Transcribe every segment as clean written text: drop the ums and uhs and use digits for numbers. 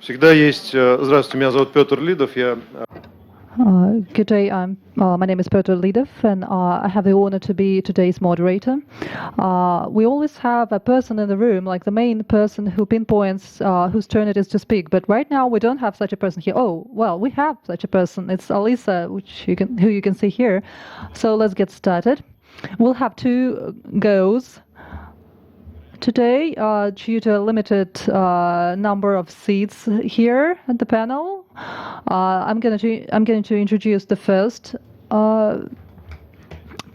Всегда есть... Здравствуйте, меня зовут Петр Лидов, я... Good day, my name is Petr Lidov, and I have the honor to be today's moderator. We always have a person in the room, like the main person who pinpoints whose turn it is to speak, but right now we don't have such a person here. Oh, well, we have such a person. It's Alisa, who you can see here. So let's get started. We'll have 2 goes today due to a limited number of seats here at the panel. I'm going to introduce the first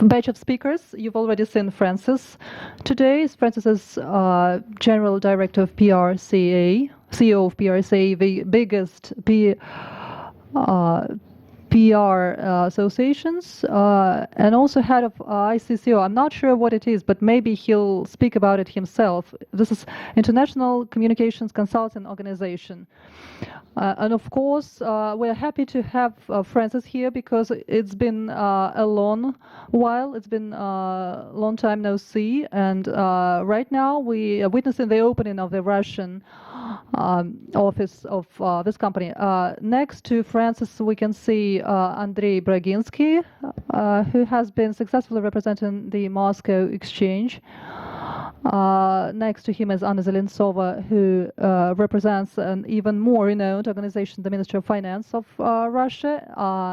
batch of speakers. You've already seen Francis today. Francis is General Director of PRCA, CEO of PRCA, the biggest PR associations, and also head of ICCO. I'm not sure what it is, but maybe he'll speak about it himself. This is International Communications Consulting Organization. And of course, we're happy to have Francis here because it's been a long while. It's been a long time no see. And right now we are witnessing the opening of the Russian office of this company. Next to Francis, we can see Andrei Braginsky, who has been successfully representing the Moscow Exchange. Next to him is Anna Zelentsova, who represents an even more renowned organization, the Ministry of Finance of Russia.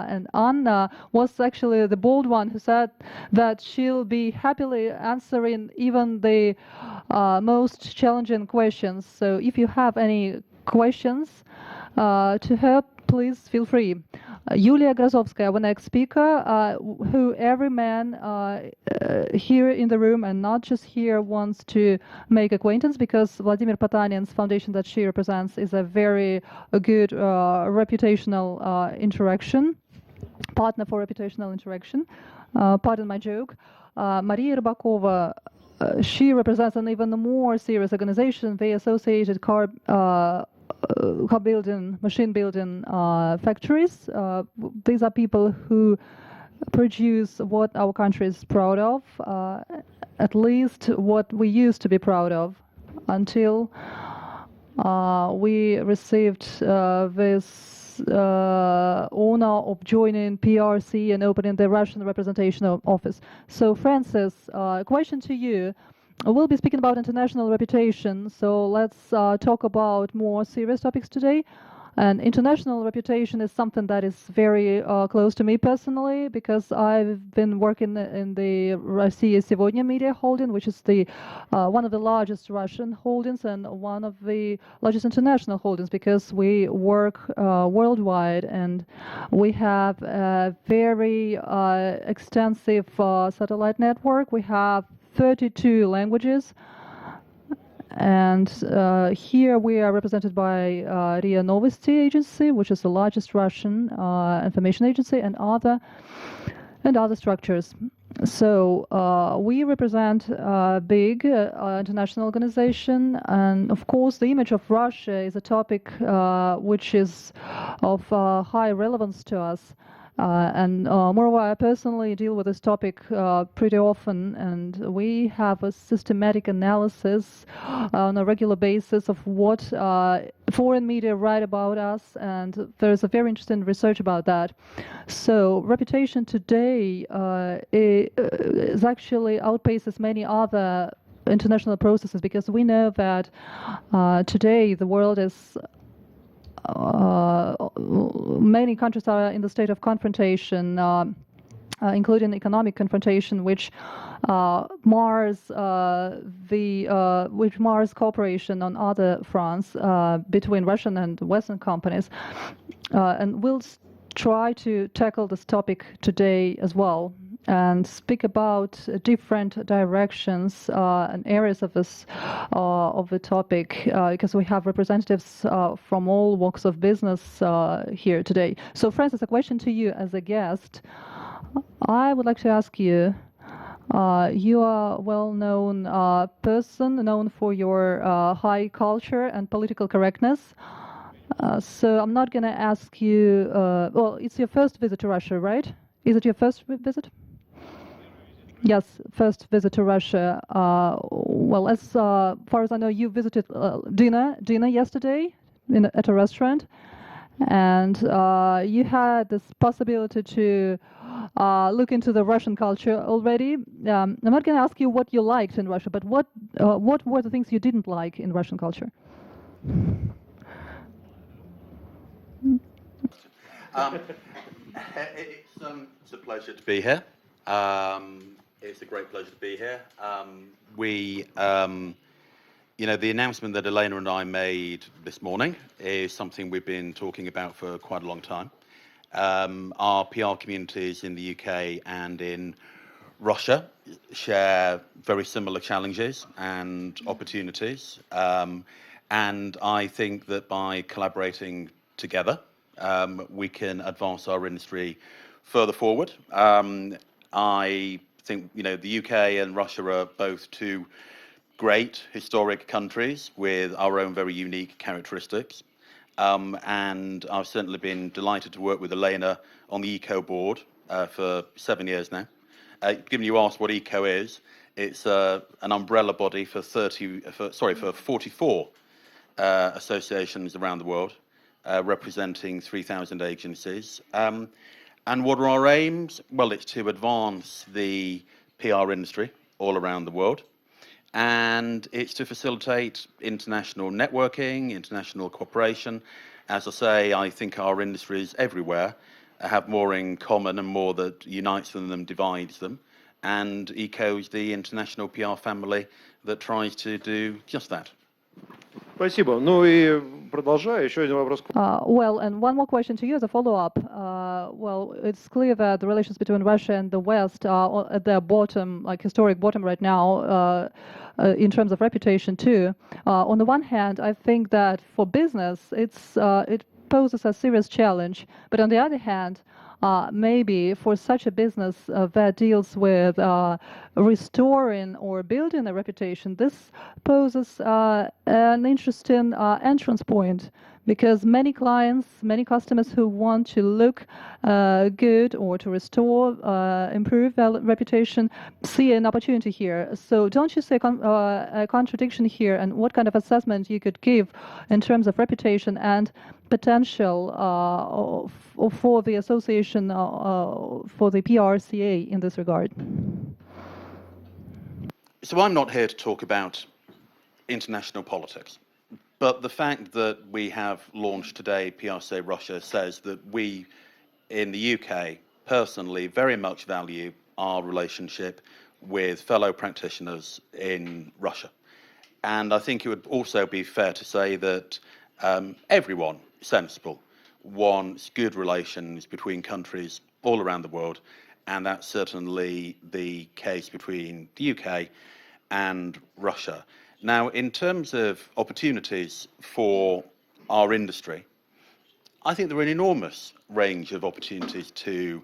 And Anna was actually the bold one who said that she'll be happily answering even the most challenging questions. So if you have any questions to her, please feel free. Yulia Grozovskaya, our next speaker, who every man here in the room and not just here wants to make acquaintance, because Vladimir Potanin's foundation that she represents is a very good reputational interaction, partner for reputational interaction. Pardon my joke. Maria Rybakova, she represents an even more serious organization, the Associated Car building, machine building factories. These are people who produce what our country is proud of, at least what we used to be proud of, until we received this honor of joining PRC and opening the Russian representation office. So Francis, a question to you. We'll be speaking about international reputation, so let's talk about more serious topics today. And international reputation is something that is very close to me personally, because I've been working in the Россия Сегодня media holding, which is the one of the largest Russian holdings and one of the largest international holdings, because we work worldwide and we have a very extensive satellite network. We have 32 languages, and here we are represented by RIA Novosti agency, which is the largest Russian information agency, and other structures. So we represent a big international organization, and of course the image of Russia is a topic which is of high relevance to us. And moreover, I personally deal with this topic pretty often, and we have a systematic analysis on a regular basis of what foreign media write about us, and there's a very interesting research about that. So reputation today is actually outpaces many other international processes, because we know that today the world is many countries are in the state of confrontation, including economic confrontation, which mars cooperation on other fronts between Russian and Western companies. And we'll try to tackle this topic today as well, and speak about different directions and areas of this of the topic, because we have representatives from all walks of business here today. So Francis, a question to you as a guest. I would like to ask you, you are a well-known person, known for your high culture and political correctness. So I'm not going to ask you, well, it's your first visit to Russia, right? Is it your first visit? Yes, first visit to Russia. Well, as far as I know, you visited Dina yesterday at a restaurant, and you had this possibility to look into the Russian culture already. I'm not going to ask you what you liked in Russia, but what were the things you didn't like in Russian culture? It's a pleasure to be here. It's a great pleasure to be here. The announcement that Elena and I made this morning is something we've been talking about for quite a long time. Our PR communities in the UK and in Russia share very similar challenges and opportunities. And I think that by collaborating together, we can advance our industry further forward. I think, the UK and Russia are both two great historic countries with our own very unique characteristics. And I've certainly been delighted to work with Elena on the ECO board for 7 years now. Given you asked what ECO is, it's an umbrella body for 44 associations around the world, representing 3,000 agencies. And what are our aims? Well, it's to advance the PR industry all around the world. And it's to facilitate international networking, international cooperation. As I say, I think our industries everywhere have more in common and more that unites them than divides them. And ECO is the international PR family that tries to do just that. Спасибо. Ну и продолжая, еще один вопрос. Well, and one more question to you as a follow-up. Well, it's clear that the relations between Russia and the West are at their bottom, like historic bottom right now, in terms of reputation too. On the one hand, I think that for business, it poses a serious challenge. But on the other hand, maybe for such a business that deals with restoring or building a reputation, this poses an interesting entrance point, because many clients, many customers who want to look good or to restore, improve their reputation, see an opportunity here. So don't you see a contradiction here, and what kind of assessment you could give in terms of reputation and potential for the association, for the PRCA in this regard? So I'm not here to talk about international politics, but the fact that we have launched today PRCA Russia says that we in the UK personally very much value our relationship with fellow practitioners in Russia. And I think it would also be fair to say that everyone sensible wants good relations between countries all around the world, and that's certainly the case between the UK and Russia. Now, in terms of opportunities for our industry, I think there are an enormous range of opportunities to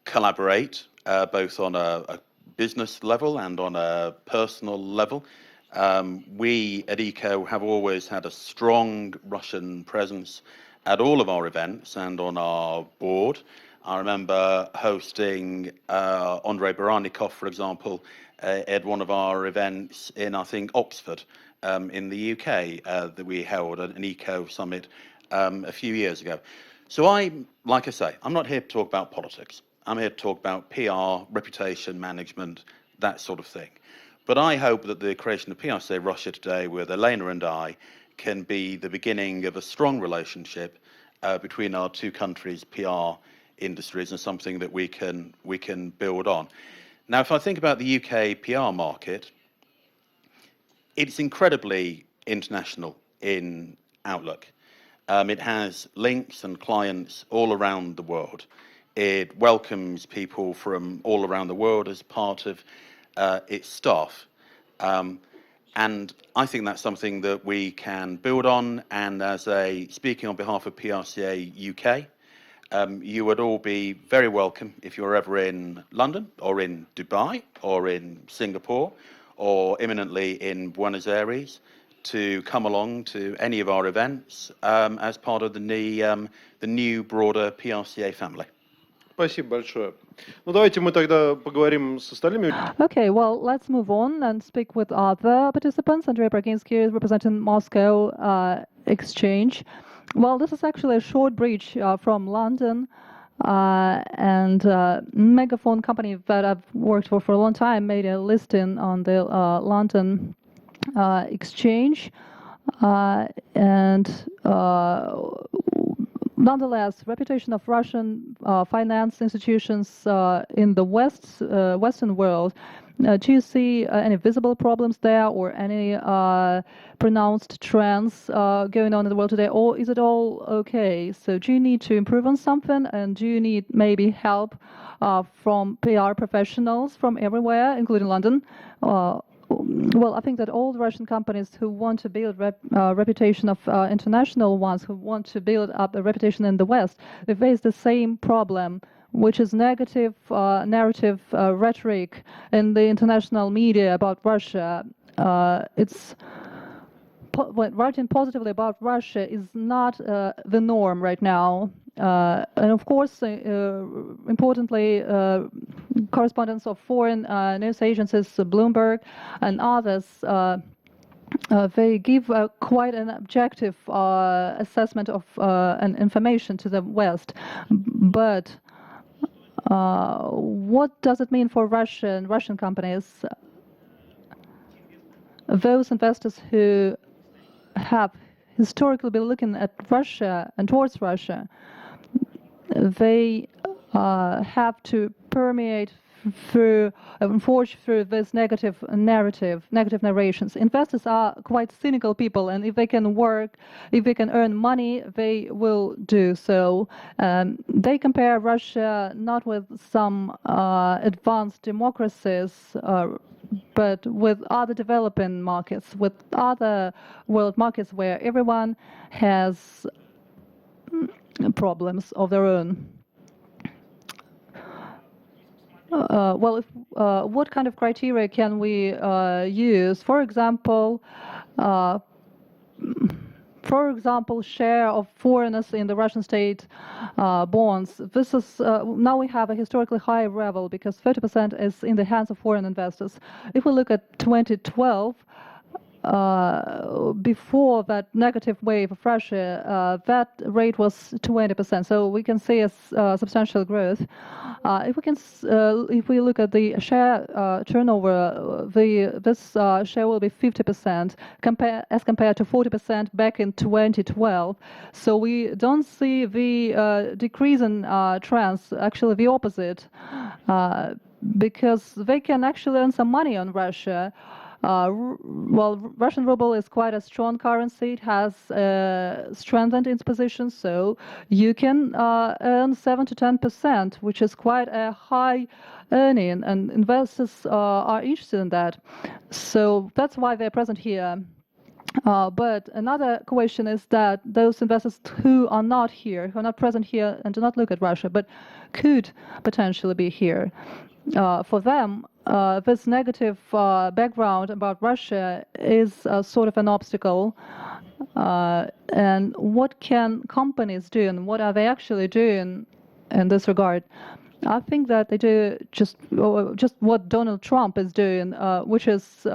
collaborate, both on a business level and on a personal level. We at ECO have always had a strong Russian presence at all of our events and on our board. I remember hosting Andrei Baranikov, for example, at one of our events in, I think, Oxford in the UK that we held at an ECO summit a few years ago. So like I say, I'm not here to talk about politics. I'm here to talk about PR, reputation management, that sort of thing. But I hope that the creation of PRCA Russia today with Elena and I can be the beginning of a strong relationship between our two countries' PR industries, and something that we can build on. Now, if I think about the UK PR market, it's incredibly international in outlook. It has links and clients all around the world. It welcomes people from all around the world as part of its staff. And I think that's something that we can build on. And speaking on behalf of PRCA UK, you would all be very welcome if you're ever in London or in Dubai or in Singapore or imminently in Buenos Aires to come along to any of our events as part of the new broader PRCA family. Спасибо большое. Ну, давайте мы тогда поговорим с остальными. Okay, well, let's move on and speak with other participants. Andrei Braginsky is representing Moscow exchange. Well, this is actually a short bridge from London. And Megaphone company that I've worked for a long time made a listing on the London exchange. Nonetheless, reputation of Russian finance institutions in the Western world. Do you see any visible problems there, or any pronounced trends going on in the world today, or is it all okay? So do you need to improve on something, and do you need maybe help from PR professionals from everywhere, including London? Well, I think that all the Russian companies who want to build reputation of international ones, who want to build up a reputation in the West, they face the same problem, which is negative narrative rhetoric in the international media about Russia. Writing positively about Russia is not the norm right now. And of course, importantly, correspondents of foreign news agencies, Bloomberg and others, they give quite an objective assessment of and information to the West. But what does it mean for Russian companies? Those investors who have historically been looking at Russia and towards Russia, they have to permeate through and forge through this negative narrations. Investors are quite cynical people, and if they can earn money, they will do so. They compare Russia not with some advanced democracies, but with other developing markets, with other world markets where everyone has problems of their own. What kind of criteria can we use? For example, share of foreigners in the Russian state bonds. This is now we have a historically high level because 30% is in the hands of foreign investors. If we look at 2012, before that negative wave of Russia, that rate was 20%. So we can see a substantial growth. If we look at the share turnover, this share will be 50% as compared to 40% back in 2012. So we don't see the decrease in trends. Actually, the opposite, because they can actually earn some money on Russia. Russian ruble is quite a strong currency. It has strengthened its position, so you can earn 7 to 10%, which is quite a high earning, and investors are interested in that. So that's why they're present here. But another question is that those investors who are not here, who are not present here and do not look at Russia, but could potentially be here, for them, this negative background about Russia is sort of an obstacle. And what can companies do, and what are they actually doing in this regard? I think that they do just what Donald Trump is doing, which is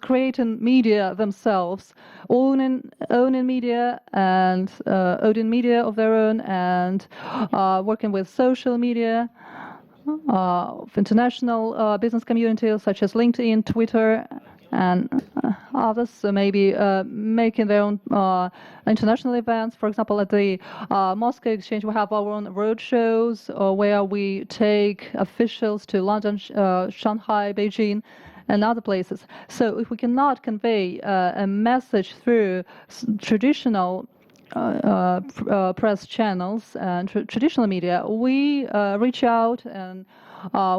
creating media themselves, owning media and owning media of their own, and working with social media of international business communities such as LinkedIn, Twitter, and others. So maybe making their own international events. For example, at the Moscow Exchange, we have our own road shows where we take officials to London, Shanghai, Beijing, and other places. So if we cannot convey a message through traditional press channels and traditional media, we reach out and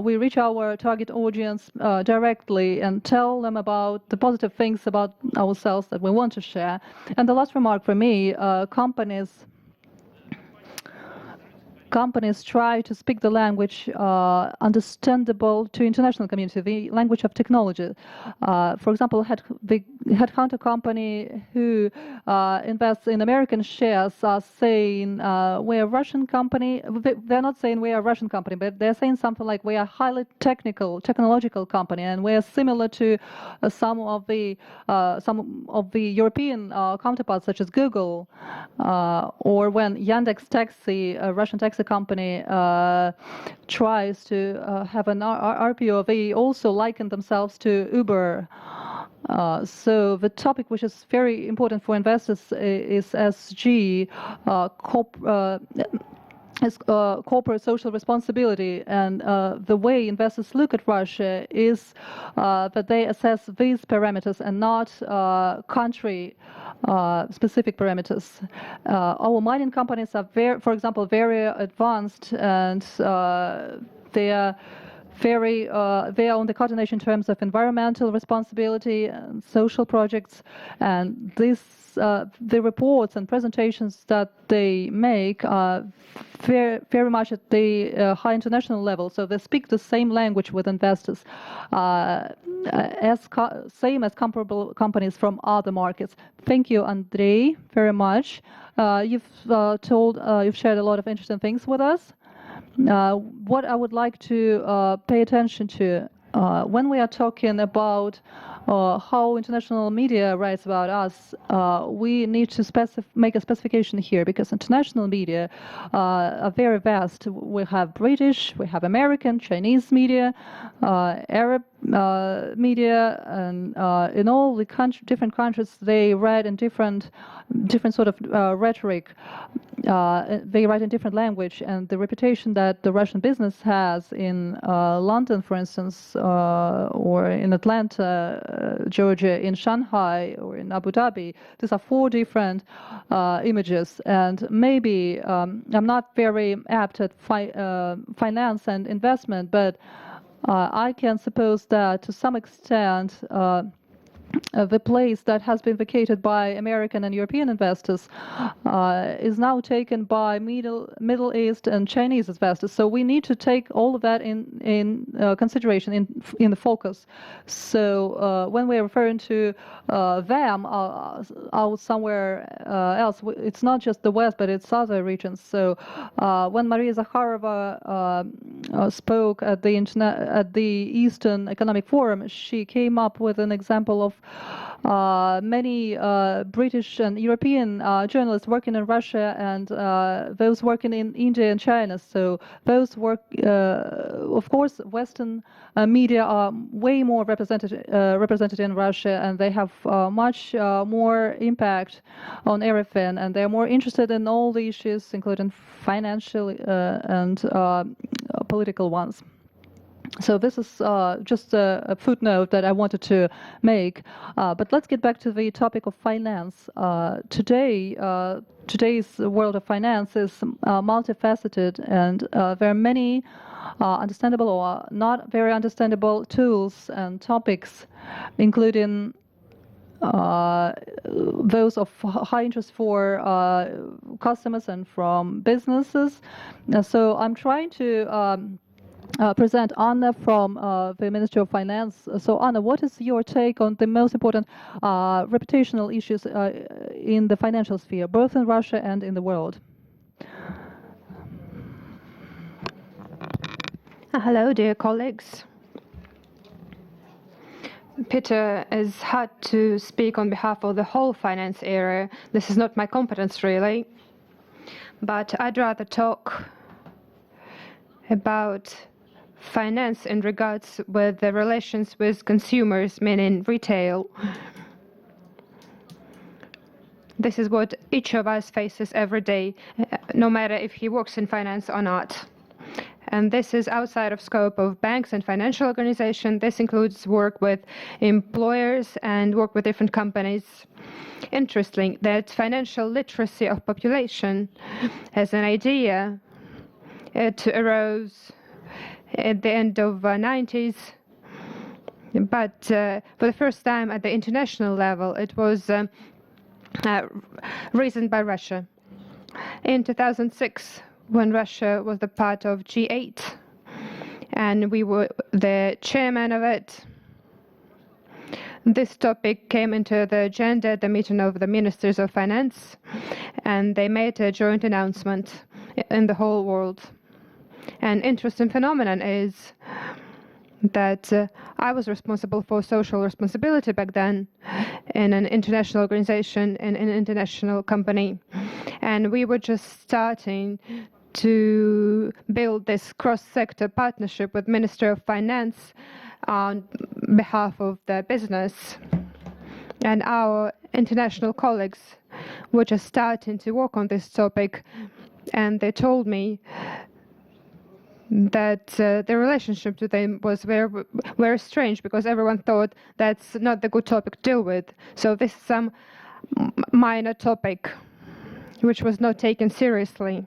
we reach our target audience directly and tell them about the positive things about ourselves that we want to share. And the last remark for me, companies companies try to speak the language understandable to international community, the language of technology. For example, the headhunter company who invests in American shares are saying we're a Russian company. They're not saying we are a Russian company, but they're saying something like we are a highly technological company, and we are similar to some of the European counterparts, such as Google, or when Yandex Taxi, a Russian taxi company, tries to have an RPO, they also liken themselves to Uber. So the topic which is very important for investors is SG, corporate social responsibility, and the way investors look at Russia is that they assess these parameters and not country specific parameters. Our mining companies are for example, very advanced, and they are on the cutting edge in terms of environmental responsibility and social projects, and the reports and presentations that they make are very much at the high international level. So they speak the same language with investors, same as comparable companies from other markets. Thank you, Andrei, very much. You've shared a lot of interesting things with us. What I would like to pay attention to when we are talking about how international media writes about us, we need to make a specification here, because international media are very vast. We have British, we have American, Chinese media, Arab media, and in all the different countries, they write in different sort of rhetoric. They write in different language, and the reputation that the Russian business has in London, for instance, or in Atlanta, Georgia, in Shanghai, or in Abu Dhabi, these are 4 different images. And maybe I'm not very apt at finance and investment, but I can suppose that to some extent the place that has been vacated by American and European investors is now taken by Middle East and Chinese investors. So we need to take all of that in consideration in the focus. So when we're referring to them out somewhere else, it's not just the West, but it's other regions. So when Maria Zakharova spoke at the Eastern Economic Forum, she came up with an example of many British and European journalists working in Russia and those working in India and China. So those work, of course, Western media are way more represented in Russia, and they have much more impact on everything, and they're more interested in all the issues, including financial and political ones. So this is just a footnote that I wanted to make. But let's get back to the topic of finance. Today's world of finance is multifaceted, and there are many understandable or not very understandable tools and topics, including those of high interest for customers and from businesses. So I'm trying to present Anna from the Ministry of Finance. So Anna, what is your take on the most important reputational issues in the financial sphere, both in Russia and in the world? Hello, dear colleagues. Peter has had to speak on behalf of the whole finance area. This is not my competence, really. But I'd rather talk about finance in regards with the relations with consumers, meaning retail. This is what each of us faces every day, no matter if he works in finance or not. And this is outside of scope of banks and financial organizations. This includes work with employers and work with different companies. Interesting that financial literacy of population as an idea, it arose at the end of the 90s, but for the first time at the international level, it was reasoned by Russia. In 2006, when Russia was the part of G8, and we were the chairman of it. This topic came into the agenda at the meeting of the ministers of finance, and they made a joint announcement in the whole world. An interesting phenomenon is that I was responsible for social responsibility back then in an international organization, in an international company. And we were just starting to build this cross-sector partnership with Minister of Finance on behalf of the business. And our international colleagues were just starting to work on this topic, and they told me that the relationship to them was very, very strange, because everyone thought that's not the good topic to deal with. So this is some minor topic which was not taken seriously.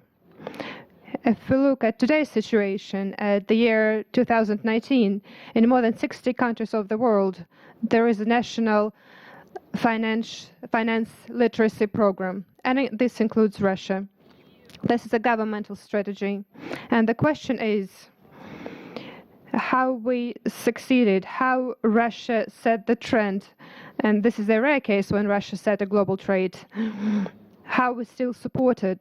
If we look at today's situation, at the year 2019, in more than 60 countries of the world, there is a national finance literacy program, and this includes Russia. This is a governmental strategy, and the question is how we succeeded, how Russia set the trend, and this is a rare case when Russia set a global trade, how we still supported.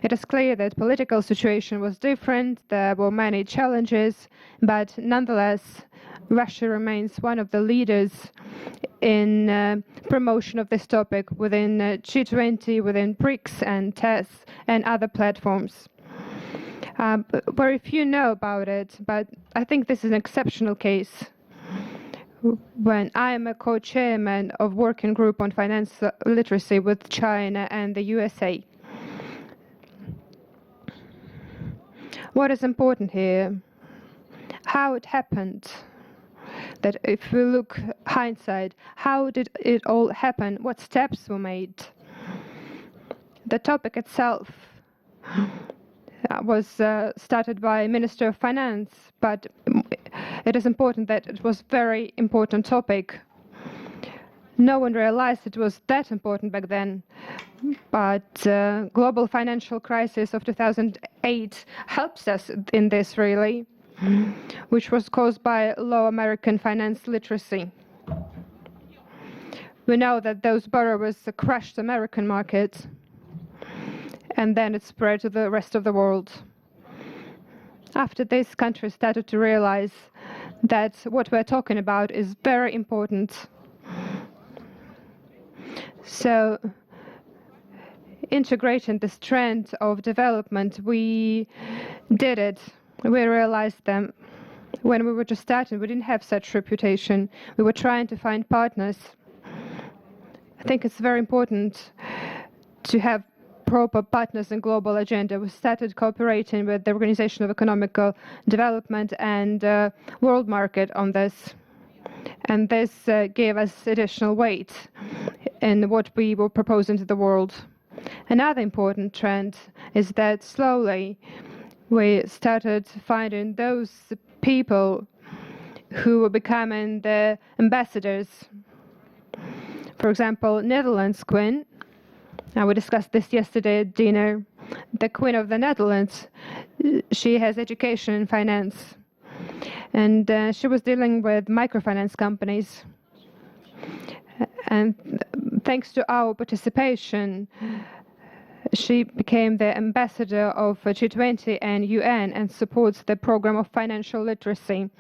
It is clear that political situation was different, there were many challenges, but nonetheless, Russia remains one of the leaders in promotion of this topic within G20, within BRICS and TESS and other platforms. Very few know about it, but I think this is an exceptional case. When I am a co-chairman of working group on finance literacy with China and the USA. What is important here? How it happened. That if we look hindsight, how did it all happen? What steps were made? The topic itself was started by Minister of Finance, but it is important that it was a very important topic. No one realized it was that important back then, but global financial crisis of 2008 helps us in this really, which was caused by low American finance literacy. We know that those borrowers crushed the American market, and then it spread to the rest of the world. After this, countries started to realize that what we're talking about is very important. So, integrating this trend of development, we did it. We realized that when we were just starting, we didn't have such reputation. We were trying to find partners. I think it's very important to have proper partners in global agenda. We started cooperating with the Organization of Economical Development and World Market on this. And this gave us additional weight in what we were proposing to the world. Another important trend is that slowly we started finding those people who were becoming the ambassadors. For example, Netherlands Queen, we discussed this yesterday at dinner, the Queen of the Netherlands, she has education in finance, and she was dealing with microfinance companies. And thanks to our participation, she became the ambassador of G20 and UN and supports the program of financial literacy.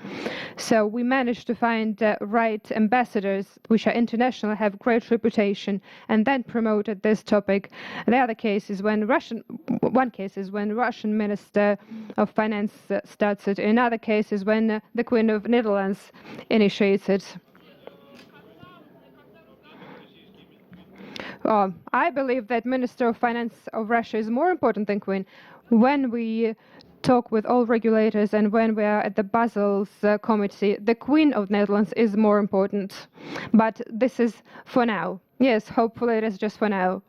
So we managed to find the right ambassadors, which are international, have great reputation, and then promoted this topic. The other case is when one case is when Russian Minister of Finance starts it. Another case is when the Queen of Netherlands initiates it. I believe that Minister of Finance of Russia is more important than Queen. When we talk with all regulators and when we are at the Basel's committee, the Queen of Netherlands is more important. But this is for now. Yes, hopefully it is just for now.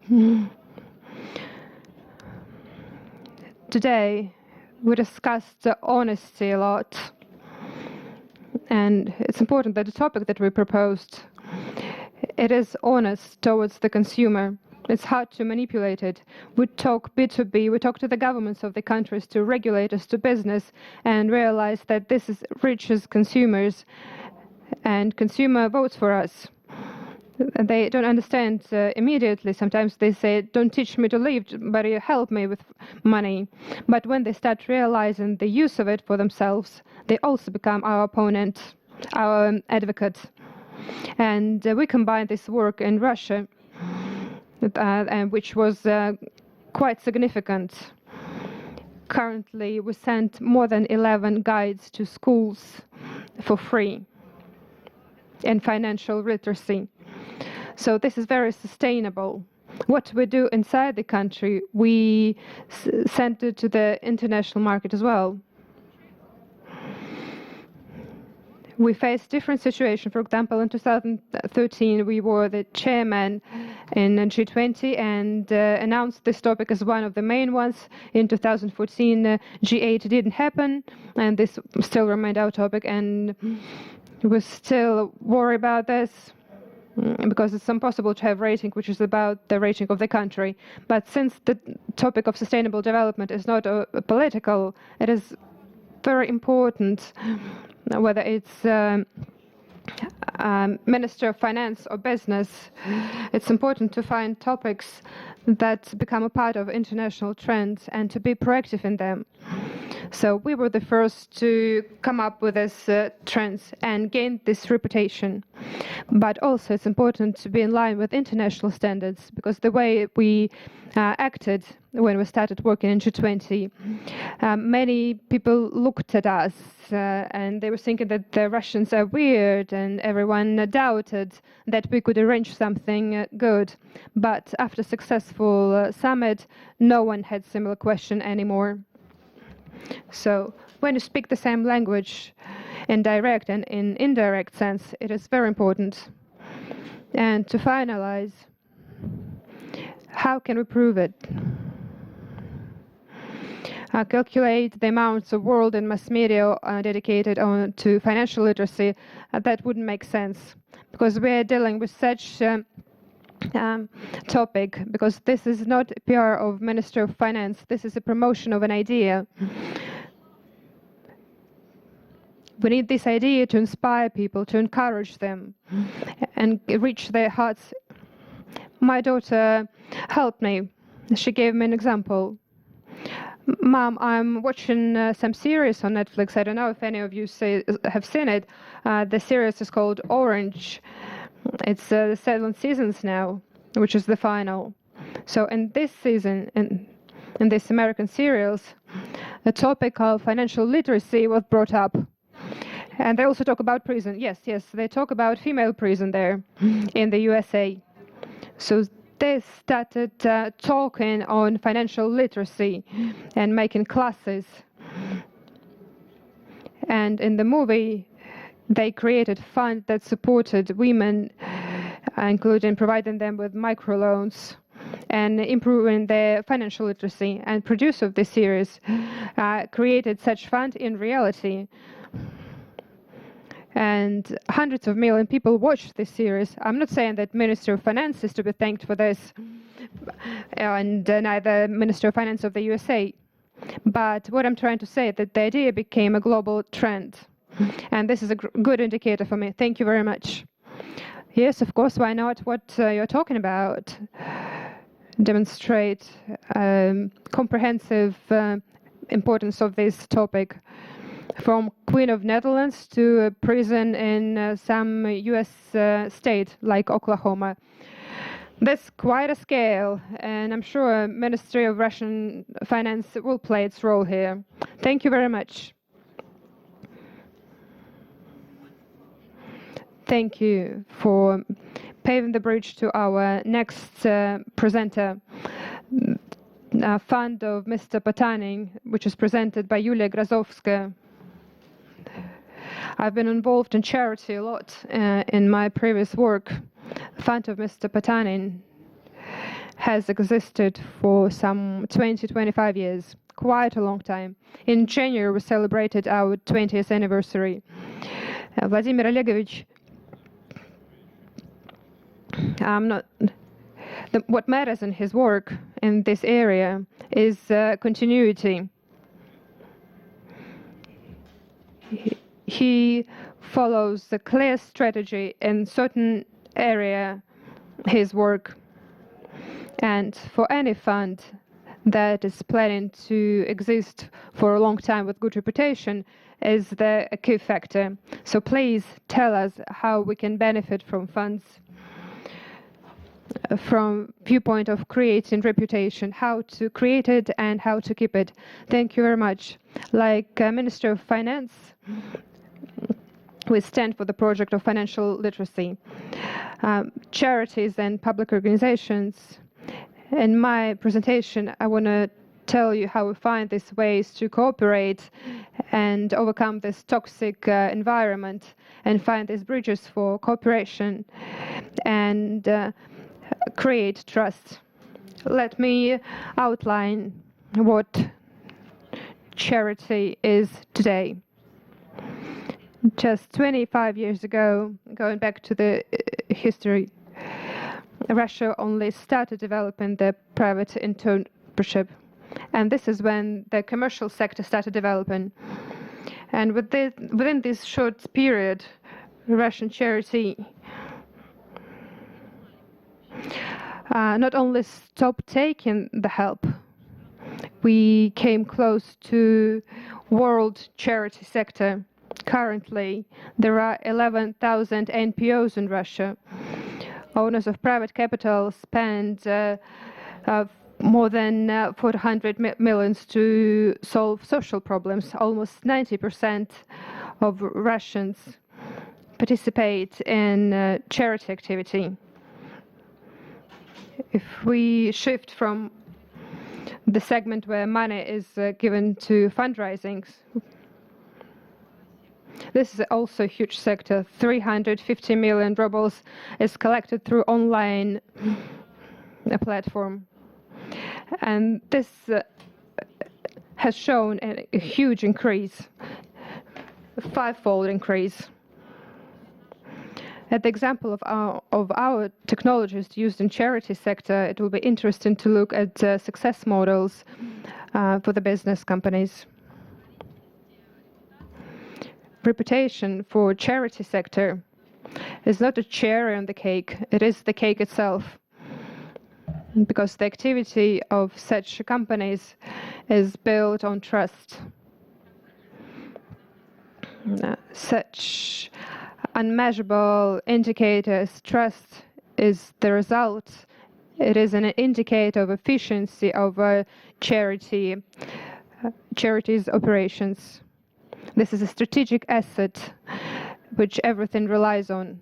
Today, we discussed honesty a lot. And it's important that the topic that we proposed, it is honest towards the consumer. It's hard to manipulate it. We talk B2B, we talk to the governments of the countries, to regulators, to business, and realize that this reaches consumers, and consumer votes for us. They don't understand immediately. Sometimes they say, don't teach me to live, but you help me with money. But when they start realizing the use of it for themselves, they also become our opponent, our advocate. And we combined this work in Russia, which was quite significant. Currently, we sent more than 11 guides to schools for free in financial literacy. So this is very sustainable. What we do inside the country, we send it to the international market as well. We face different situations. For example, in 2013, we were the chairman in G20 and announced this topic as one of the main ones. In 2014, G8 didn't happen, and this still remained our topic, and we still worry about this because it's impossible to have rating which is about the rating of the country. But since the topic of sustainable development is not political, it is very important, whether it's Minister of Finance or business, it's important to find topics that become a part of international trends and to be proactive in them. So we were the first to come up with these trends and gain this reputation. But also it's important to be in line with international standards, because the way we acted when we started working in G20, many people looked at us and they were thinking that the Russians are weird, and everyone doubted that we could arrange something good. But after successful summit, no one had similar question anymore. So when you speak the same language in direct and in indirect sense, it is very important. And to finalize, how can we prove it? Calculate the amounts of world and mass media dedicated to financial literacy, that wouldn't make sense, because we are dealing with such topic, because this is not a PR of Minister of Finance, this is a promotion of an idea. We need this idea to inspire people, to encourage them and reach their hearts. My daughter helped me. She gave me an example. Mom, I'm watching some series on Netflix. I don't know if any of you have seen it. The series is called Orange. It's 7 seasons now, which is the final. So in this season, in this American series, the topic of financial literacy was brought up. And they also talk about prison. Yes, they talk about female prison there in the USA. So they started talking on financial literacy and making classes. And in the movie, they created funds that supported women, including providing them with microloans and improving their financial literacy. And producer of this series created such fund in reality. And hundreds of million people watched this series. I'm not saying that Minister of Finance is to be thanked for this, and neither Minister of Finance of the USA. But what I'm trying to say is that the idea became a global trend. And this is a good indicator for me. Thank you very much. Yes, of course, why not? What you're talking about demonstrate comprehensive importance of this topic. From Queen of Netherlands to a prison in some US state like Oklahoma. That's quite a scale, and I'm sure Ministry of Russian Finance will play its role here. Thank you very much. Thank you for paving the bridge to our next presenter. Fund of Mr. Potanin, which is presented by Yulia Grazovskaya. I've been involved in charity a lot in my previous work. The Fund of Mr. Potanin has existed for some 20-25 years, quite a long time. In January, we celebrated our 20th anniversary. Vladimir Olegovich, the what matters in his work in this area is continuity. He follows a clear strategy in certain area, his work. And for any fund that is planning to exist for a long time with good reputation is a key factor. So please tell us how we can benefit from funds from viewpoint of creating reputation, how to create it and how to keep it. Thank you very much. Like Minister of Finance, we stand for the project of financial literacy. Charities and public organizations. In my presentation, I want to tell you how we find these ways to cooperate and overcome this toxic environment and find these bridges for cooperation and create trust. Let me outline what charity is today. Just 25 years ago, going back to the history, Russia only started developing the private entrepreneurship. And this is when the commercial sector started developing. And within this short period, Russian charity not only stopped taking the help, we came close to world charity sector. Currently, there are 11,000 NPOs in Russia. Owners of private capital spend more than 400 million to solve social problems. Almost 90% of Russians participate in charity activity. If we shift from the segment where money is given to fundraisings, this is also a huge sector. 350 million rubles is collected through online platform. And this has shown a huge increase, a five-fold increase. At the example of our technologies used in charity sector, it will be interesting to look at success models for the business companies. Reputation for charity sector is not a cherry on the cake, it is the cake itself. Because the activity of such companies is built on trust. Such unmeasurable indicators, trust is the result. It is an indicator of efficiency of charity's operations. This is a strategic asset which everything relies on.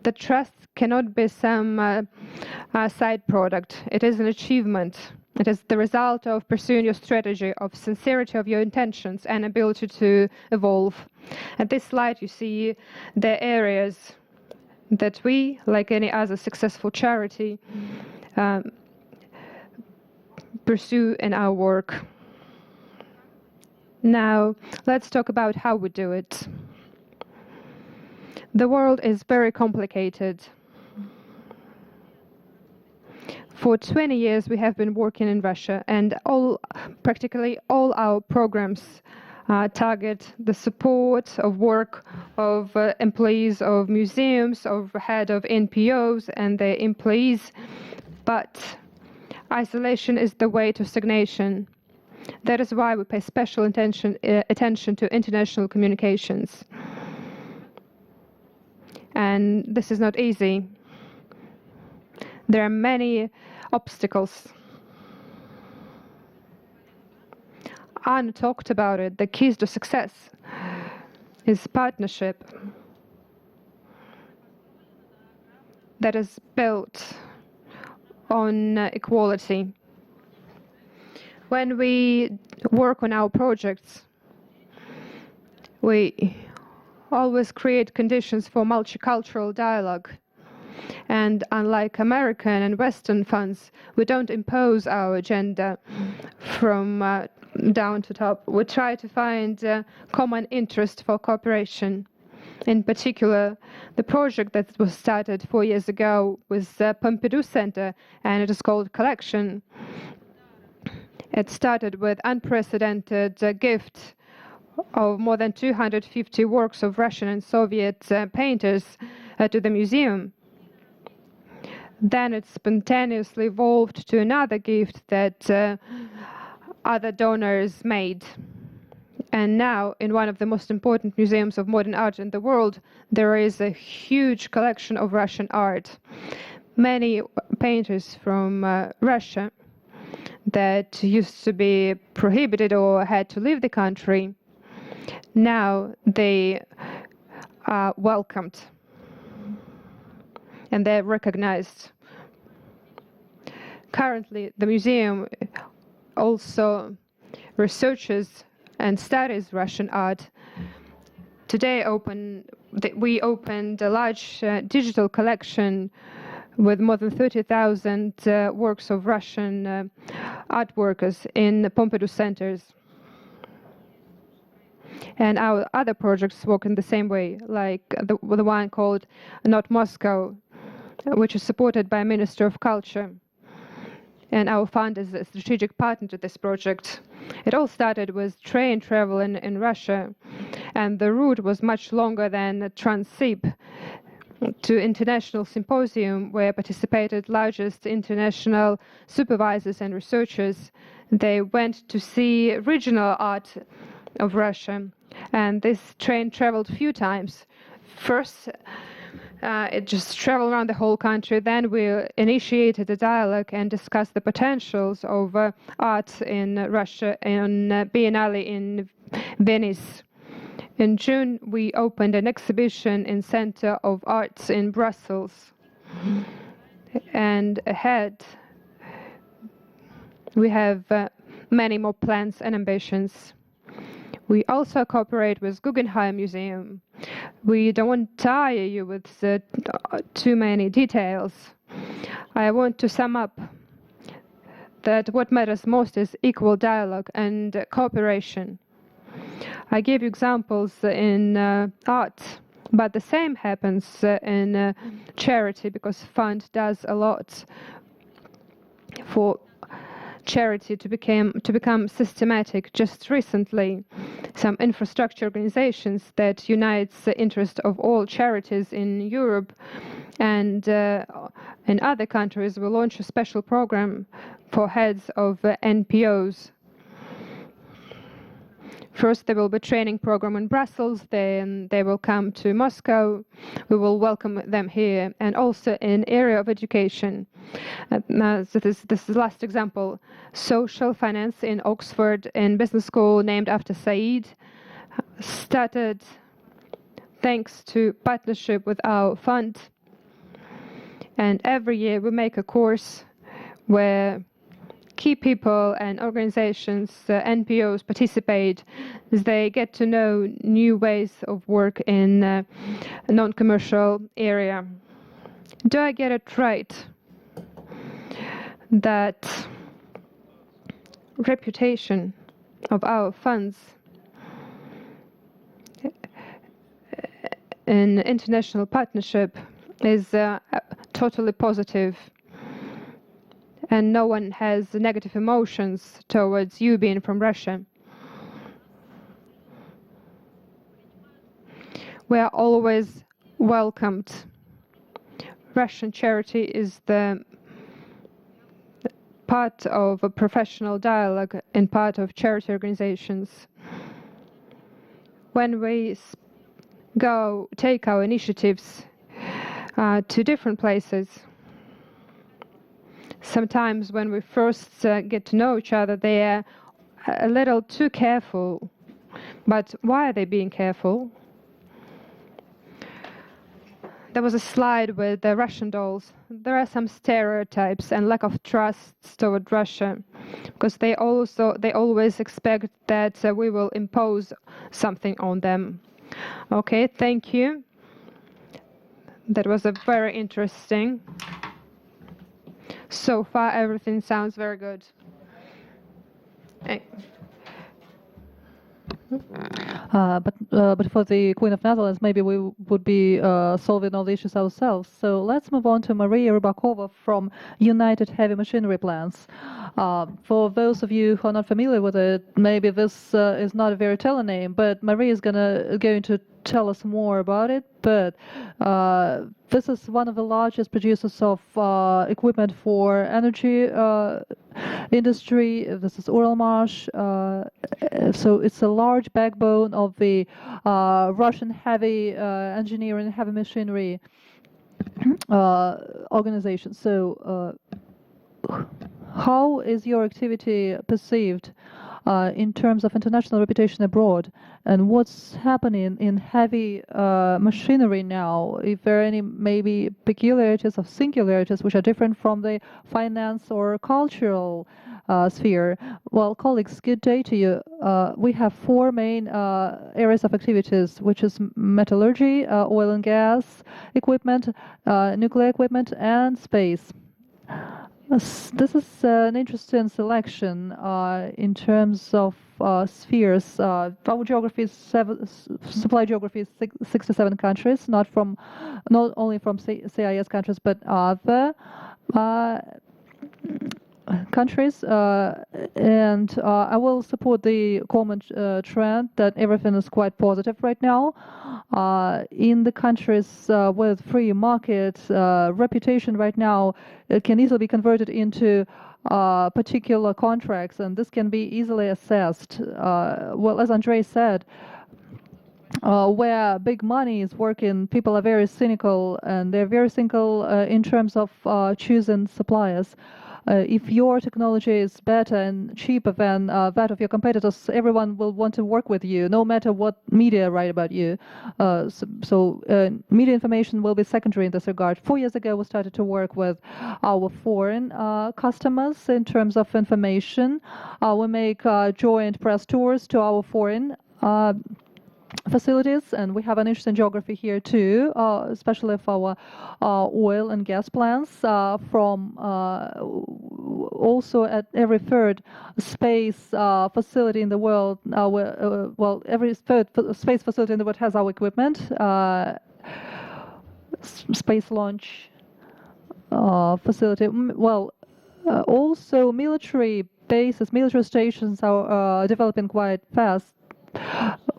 The trust cannot be some side product. It is an achievement. It is the result of pursuing your strategy, of sincerity of your intentions and ability to evolve. At this slide you see the areas that we, like any other successful charity, pursue in our work. Now, let's talk about how we do it. The world is very complicated. For 20 years we have been working in Russia, and practically all our programs target the support of work of employees of museums, of head of NPOs and their employees. But isolation is the way to stagnation. That is why we pay special attention to international communications. And this is not easy. There are many obstacles. Anna talked about it. The keys to success is partnership that is built on equality. When we work on our projects, we always create conditions for multicultural dialogue. And unlike American and Western funds, we don't impose our agenda from down to top. We try to find common interest for cooperation. In particular, the project that was started 4 years ago was the Pompidou Center, and it is called Collection. It started with unprecedented gift of more than 250 works of Russian and Soviet painters to the museum. Then it spontaneously evolved to another gift that other donors made. And now, in one of the most important museums of modern art in the world, there is a huge collection of Russian art. Many painters from Russia that used to be prohibited or had to leave the country, now they are welcomed and they're recognized. Currently, the museum also researches and studies Russian art. Today, we opened a large digital collection with more than 30,000 works of Russian art workers in the Pompidou centers. And our other projects work in the same way, like the one called Not Moscow, which is supported by Minister of Culture. And our fund is a strategic partner to this project. It all started with train travel in Russia, and the route was much longer than Transsib to international symposium where participated largest international supervisors and researchers. They went to see regional art of Russia, and this train traveled a few times. First, it just traveled around the whole country. Then we initiated a dialogue and discussed the potentials of art in Russia and Biennale in Venice. In June, we opened an exhibition in Center of Arts in Brussels. And ahead, we have many more plans and ambitions. We also cooperate with Guggenheim Museum. We don't want to tire you with too many details. I want to sum up that what matters most is equal dialogue and cooperation. I gave you examples in art, but the same happens in charity, because fund does a lot for charity to become systematic. Just recently, some infrastructure organizations that unites the interest of all charities in Europe and in other countries will launch a special program for heads of NPOs. First, there will be a training program in Brussels, then they will come to Moscow. We will welcome them here, and also in area of education. So this is the last example. Social finance in Oxford, in business school named after Said, started thanks to partnership with our fund. And every year we make a course where key people and organizations, NPOs, participate as they get to know new ways of work in a non-commercial area. Do I get it right that reputation of our funds in international partnership is totally positive, and no one has negative emotions towards you being from Russia? We are always welcomed. Russian charity is the part of a professional dialogue and part of charity organizations. When we take our initiatives to different places, sometimes when we first get to know each other, they are a little too careful. But why are they being careful? There was a slide with the Russian dolls. There are some stereotypes and lack of trust toward Russia, because they always expect that we will impose something on them. Okay, thank you. That was a very interesting. So far, everything sounds very good. But for the Queen of Netherlands, maybe we would be solving all the issues ourselves. So let's move on to Maria Rybakova from United Heavy Machinery Plants. For those of you who are not familiar with it, maybe this is not a very telling name, but Maria is going to tell us more about it. But this is one of the largest producers of equipment for energy industry. This is Uralmash. So it's a large backbone of the Russian heavy engineering, heavy machinery organization. So how is your activity perceived in terms of international reputation abroad, and what's happening in heavy machinery now? If there are any maybe peculiarities or singularities which are different from the finance or cultural sphere. Well, colleagues, good day to you. We have four main areas of activities, which is metallurgy, oil and gas equipment, nuclear equipment, and space. This is an interesting selection in terms of spheres. Our geography is supply geography is 67 countries, not only from CIS countries, but other countries. And I will support the common trend that everything is quite positive right now. In the countries with free market, reputation right now can easily be converted into particular contracts, and this can be easily assessed. Well, as Andrei said, where big money is working, people are very cynical, and they're very cynical in terms of choosing suppliers. If your technology is better and cheaper than that of your competitors, everyone will want to work with you, no matter what media write about you. So media information will be secondary in this regard. 4 years ago, we started to work with our foreign customers in terms of information. We make joint press tours to our foreign facilities, and we have an interesting geography here too, especially for our oil and gas plants. From also at every third space facility in the world, well, every third space facility in the world has our equipment. Space launch facility. Well, also military bases, military stations are developing quite fast.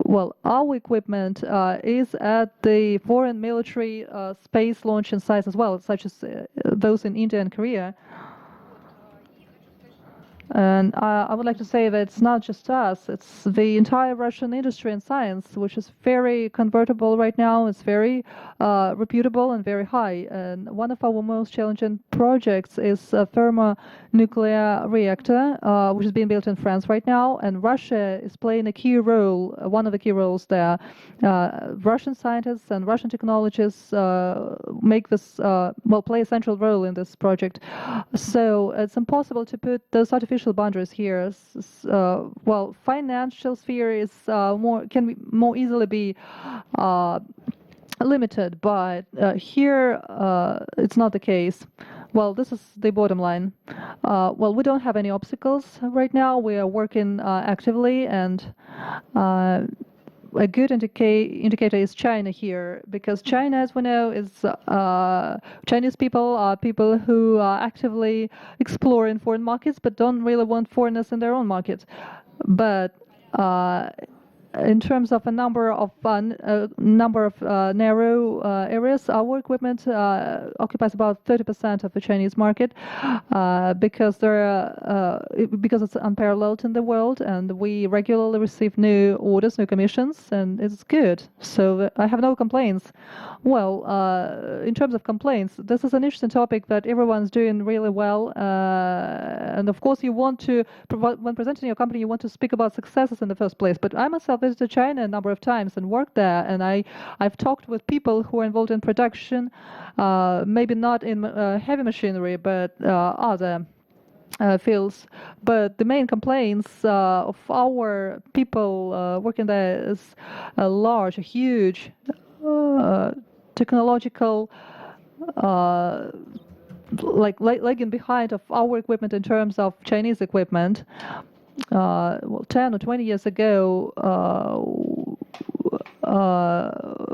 Well, our equipment is at the foreign military space launching sites as well, such as those in India and Korea. And I would like to say that it's not just us, it's the entire Russian industry and science, which is very convertible right now. It's very reputable and very high. And one of our most challenging projects is a thermonuclear reactor, which is being built in France right now. And Russia is playing a key role, one of the key roles there. Russian scientists and Russian technologists make this, play a central role in this project. So it's impossible to put those artificial boundaries here. Well, financial sphere is can more easily be limited, but here it's not the case. Well, this is the bottom line. Well, we don't have any obstacles right now. We are working actively, and a good indicator is China here, because China, as we know, is Chinese people are people who are actively exploring foreign markets, but don't really want foreigners in their own market. But in terms of a number of narrow areas, our equipment occupies about 30% of the Chinese market, because because it's unparalleled in the world, and we regularly receive new orders, new commissions, and it's good. So I have no complaints. Well, in terms of complaints, this is an interesting topic that everyone's doing really well, and of course you want to, when presenting your company, you want to speak about successes in the first place. But I myself visited China a number of times and worked there, and I've talked with people who are involved in production, maybe not in heavy machinery, but other fields. But the main complaints of our people working there is a huge technological lagging behind of our equipment in terms of Chinese equipment. 10 or 20 years ago,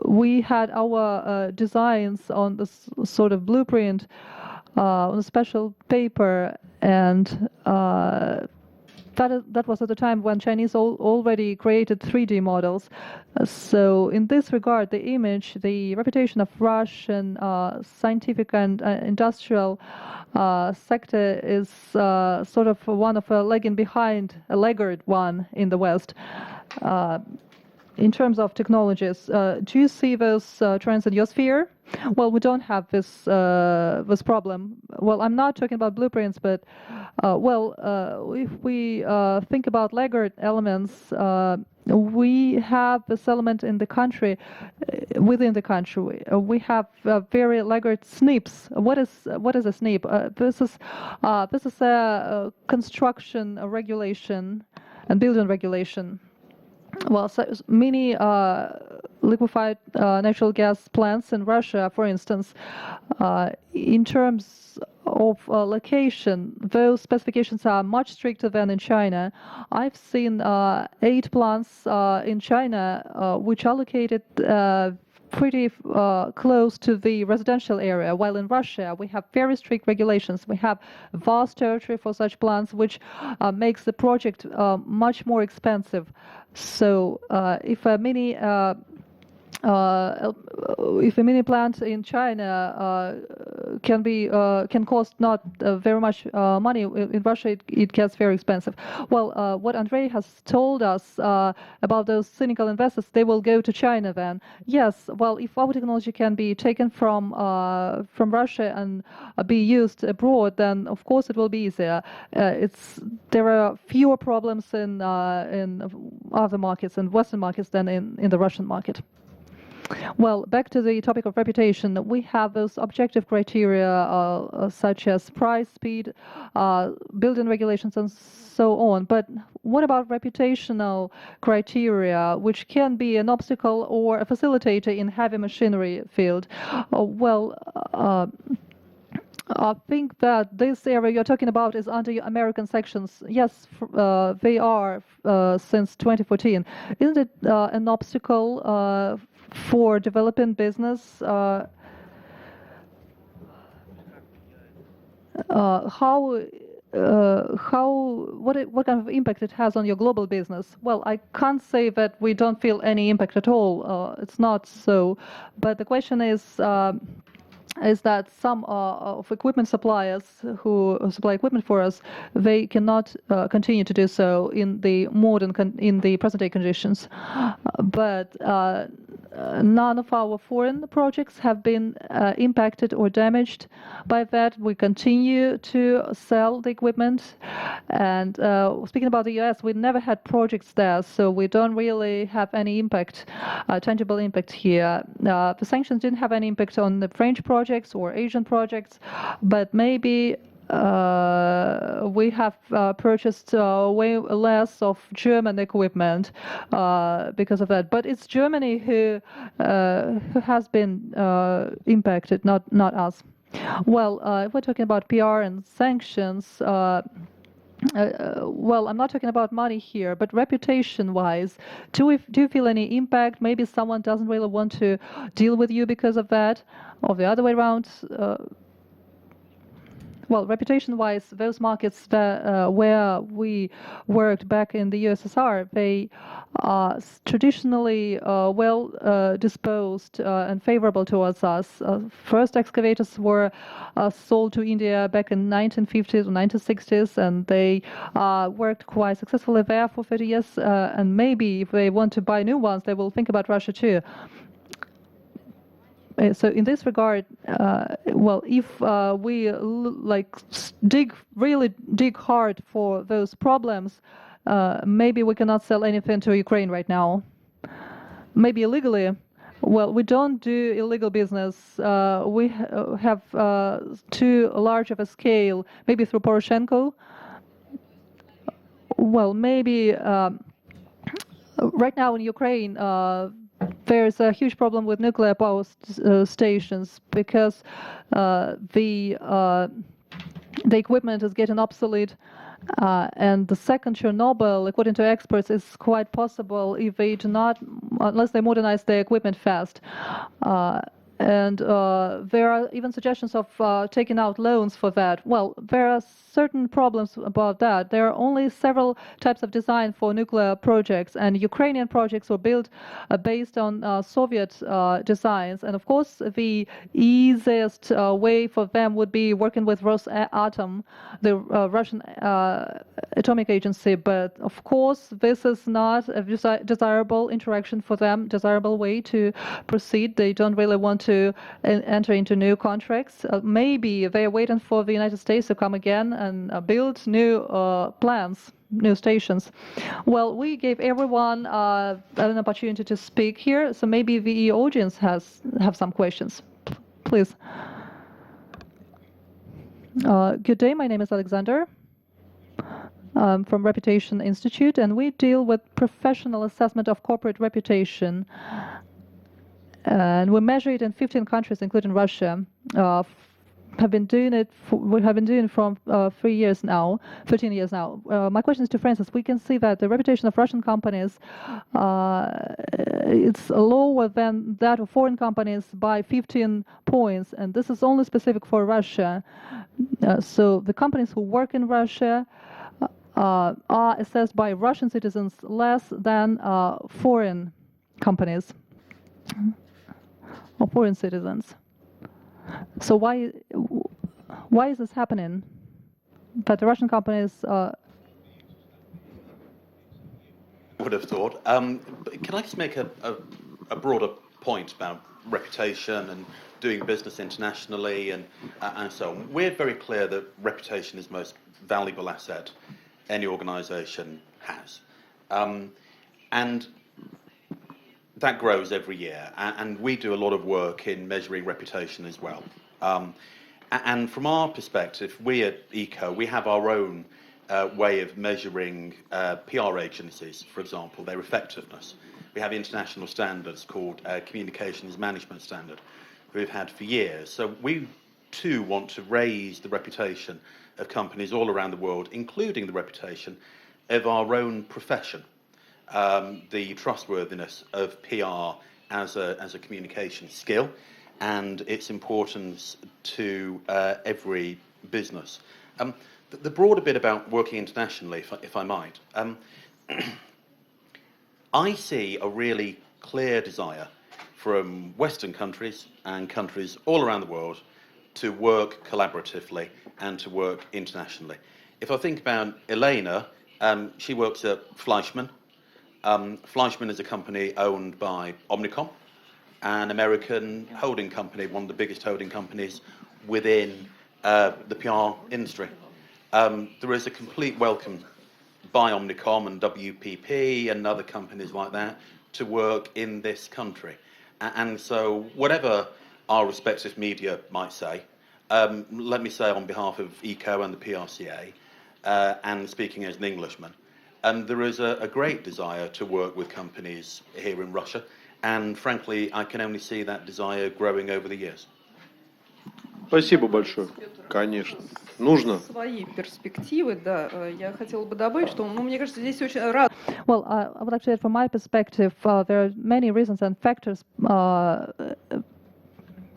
we had our designs on this sort of blueprint on a special paper, and that was at the time when Chinese already created 3D models. So in this regard, the image, the reputation of Russian scientific and industrial sector is sort of one of a lagging behind, a laggard one in the West. In terms of technologies, do you see those trends in your sphere? Well, we don't have this problem. Well, I'm not talking about blueprints, but if we think about laggard elements, we have this element in the country, within the country. We have very laggard SNPs. What is a SNP? This is a construction regulation and building regulation. Well, so many liquefied natural gas plants in Russia, for instance, in terms of location, those specifications are much stricter than in China. I've seen 8 plants in China which are located pretty close to the residential area, while in Russia we have very strict regulations. We have vast territory for such plants, which makes the project much more expensive. So if a mini plant in China can cost not very much money, in Russia it gets very expensive. Well, what Andrei has told us about those cynical investors, they will go to China then. Yes, well, if our technology can be taken from Russia and be used abroad, then of course it will be easier. There are fewer problems in other markets and Western markets than in the Russian market. Well, back to the topic of reputation, we have those objective criteria such as price, speed, building regulations, and so on. But what about reputational criteria, which can be an obstacle or a facilitator in heavy machinery field? I think that this area you're talking about is under American sanctions. Yes, they are since 2014. Isn't it an obstacle for developing business? What kind of impact it has on your global business? Well, I can't say that we don't feel any impact at all. It's not so. But the question is that some of equipment suppliers who supply equipment for us, they cannot continue to do so in the present day conditions. But none of our foreign projects have been impacted or damaged by that. We continue to sell the equipment. And speaking about the US, we never had projects there, so we don't really have any impact, tangible impact here. The sanctions didn't have any impact on the French projects or Asian projects, but maybe we have purchased way less of German equipment because of that. But it's Germany who has been impacted, not us. Well, if we're talking about PR and sanctions, well, I'm not talking about money here, but reputation-wise, do you feel any impact? Maybe someone doesn't really want to deal with you because of that, or the other way around? Well, reputation-wise, those markets where we worked back in the USSR, they are traditionally well disposed and favorable towards us. First excavators were sold to India back in 1950s or 1960s, and they worked quite successfully there for 30 years. And maybe if they want to buy new ones, they will think about Russia too. So in this regard, well, if we really dig hard for those problems, maybe we cannot sell anything to Ukraine right now. Maybe illegally. Well, we don't do illegal business. We have too large of a scale, maybe through Poroshenko. Well, maybe right now in Ukraine, there's a huge problem with nuclear power stations because the equipment is getting obsolete. And the second Chernobyl, according to experts, is quite possible if they do not, unless they modernize their equipment fast. And there are even suggestions of taking out loans for that. Well, there are certain problems about that. There are only several types of design for nuclear projects, and Ukrainian projects were built based on Soviet designs. And of course, the easiest way for them would be working with Rosatom, the Russian atomic agency. But of course, this is not a desirable interaction for them, desirable way to proceed. They don't really want to enter into new contracts. Maybe they are waiting for the United States to come again and build new plants, new stations. Well, we gave everyone an opportunity to speak here, so maybe the audience have some questions. Please. Good day, my name is Alexander. I'm from Reputation Institute, and we deal with professional assessment of corporate reputation. And we measure it in 15 countries, including Russia. We have been doing it from 13 years now. My question is to Francis. We can see that the reputation of Russian companies it's lower than that of foreign companies by 15 points, and this is only specific for Russia. So the companies who work in Russia are assessed by Russian citizens less than foreign companies or foreign citizens. So why is this happening? That the Russian companies would have thought. But can I just make a broader point about reputation and doing business internationally and so on? We're very clear that reputation is the most valuable asset any organisation has. And that grows every year, and we do a lot of work in measuring reputation as well. And from our perspective, we at ECO, we have our own way of measuring PR agencies, for example, their effectiveness. We have international standards called Communications Management Standard, we've had for years. So we too want to raise the reputation of companies all around the world, including the reputation of our own profession. The trustworthiness of PR as a communication skill and its importance to every business. The broader bit about working internationally, if I might, I see a really clear desire from Western countries and countries all around the world to work collaboratively and to work internationally. If I think about Elena, she works at Fleischmann. Fleischmann is a company owned by Omnicom, an American holding company, one of the biggest holding companies within the PR industry. There is a complete welcome by Omnicom and WPP and other companies like that to work in this country. And so whatever our respective media might say, let me say on behalf of ECO and the PRCA, and speaking as an Englishman, there is a great desire to work with companies here in Russia, and frankly, I can only see that desire growing over the years. Спасибо большое. Конечно. Нужно. Свои перспективы, да, я хотела бы добавить, что, мне кажется, здесь очень рад. Well, I would like to add from my perspective, there are many reasons and factors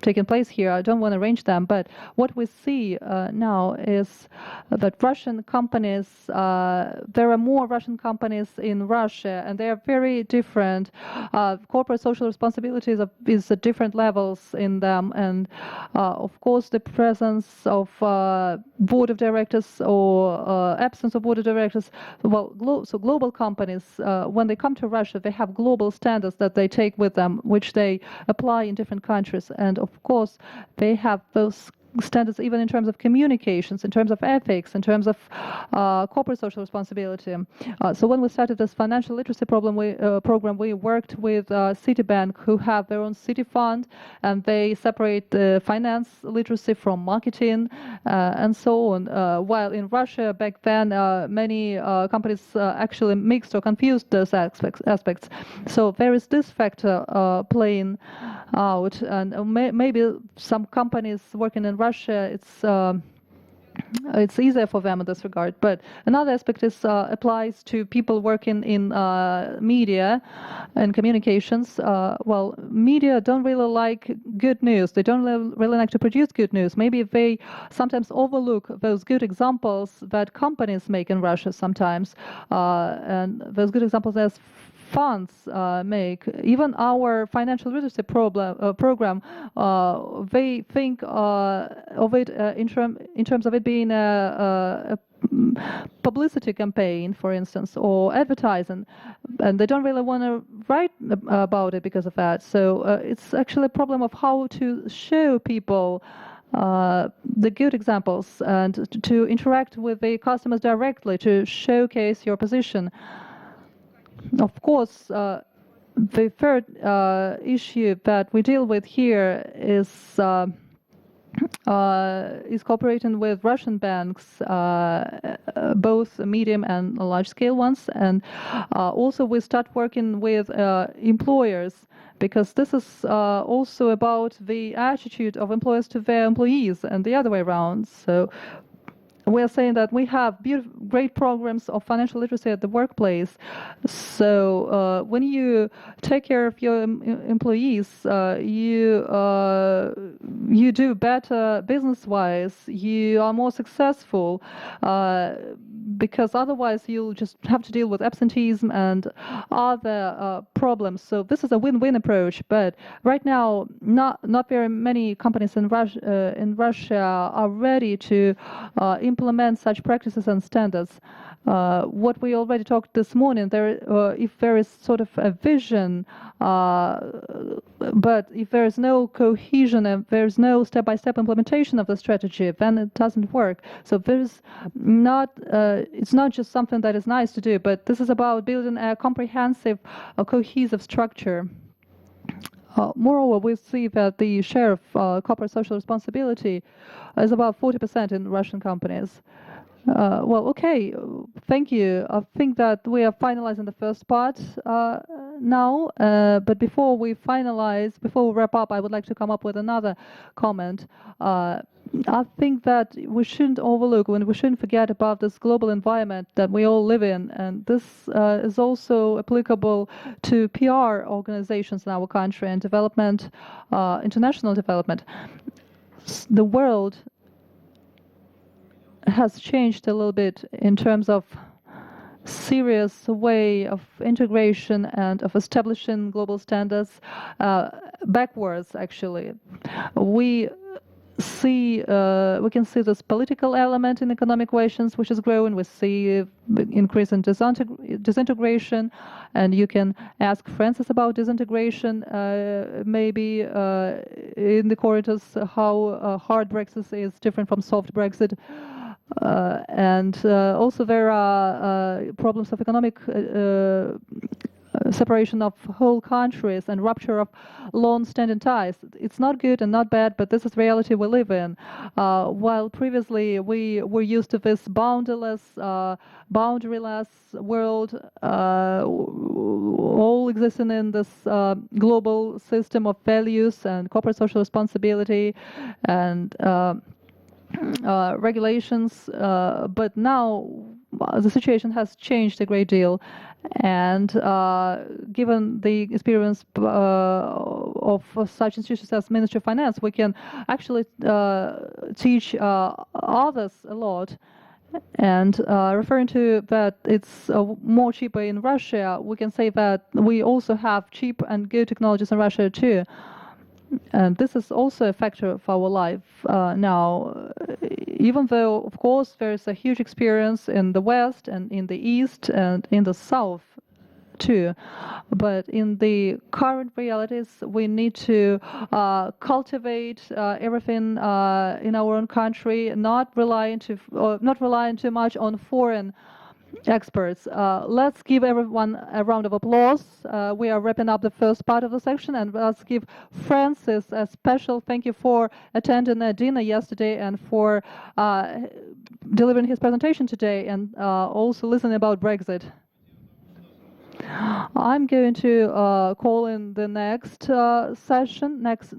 taking place here. I don't want to range them, but what we see now is that Russian companies, there are more Russian companies in Russia, and they are very different. Corporate social responsibilities is at different levels in them, and of course the presence of board of directors or absence of board of directors. Well, so global companies, when they come to Russia, they have global standards that they take with them, which they apply in different countries, and of course they have those standards even in terms of communications, in terms of ethics, in terms of corporate social responsibility. So when we started this financial literacy program, we worked with Citibank, who have their own city fund, and they separate finance literacy from marketing and so on. While in Russia back then, many companies actually mixed or confused those aspects. So there is this factor playing out, and maybe some companies working in Russia, it's easier for them in this regard. But another aspect is applies to people working in media and communications. Well, media don't really like good news. They don't really like to produce good news. Maybe they sometimes overlook those good examples that companies make in Russia sometimes, and those good examples as funds make. Even our financial literacy program, they think of it in terms of it being a publicity campaign, for instance, or advertising, and they don't really want to write about it because of that. So it's actually a problem of how to show people the good examples and to interact with the customers directly, to showcase your position. Of course, the third issue that we deal with here is cooperating with Russian banks, both medium and large-scale ones, and also we start working with employers, because this is also about the attitude of employers to their employees and the other way around. So we are saying that we have great programs of financial literacy at the workplace. So when you take care of your employees, you do better business-wise. You are more successful, because otherwise you'll just have to deal with absenteeism and other problems. So this is a win-win approach. But right now, not very many companies in Russia are ready to implement such practices and standards. What we already talked this morning, if there is sort of a vision, but if there is no cohesion and there's no step-by-step implementation of the strategy, then it doesn't work. So it's not just something that is nice to do, but this is about building a comprehensive, cohesive structure. Moreover, we see that the share of corporate social responsibility is about 40% in Russian companies. Well, okay, thank you. I think that we are finalizing the first part now, but before we wrap up, I would like to come up with another comment. I think that we shouldn't overlook, we shouldn't forget about this global environment that we all live in, and this is also applicable to PR organizations in our country and development, international development. The world has changed a little bit in terms of serious way of integration and of establishing global standards backwards, actually. We can see this political element in economic relations, which is growing. We see increase in disintegration, and you can ask Francis about disintegration, maybe in the corridors, how hard Brexit is different from soft Brexit. And also there are problems of economic separation of whole countries and rupture of long-standing ties. It's not good and not bad, but this is reality we live in. While previously we were used to this boundaryless, boundaryless world, all existing in this global system of values and corporate social responsibility and regulations, but now the situation has changed a great deal, and given the experience of such institutions as Ministry of Finance, we can actually teach others a lot. And referring to that it's more cheaper in Russia, we can say that we also have cheap and good technologies in Russia too. And this is also a factor of our life now, even though, of course, there is a huge experience in the West and in the East and in the South too. But in the current realities, we need to cultivate everything in our own country, not relying too much on foreign experts. Let's give everyone a round of applause. We are wrapping up the first part of the section, and let's give Francis a special thank you for attending the dinner yesterday and for delivering his presentation today, and also listening about Brexit. I'm going to call in the next session, next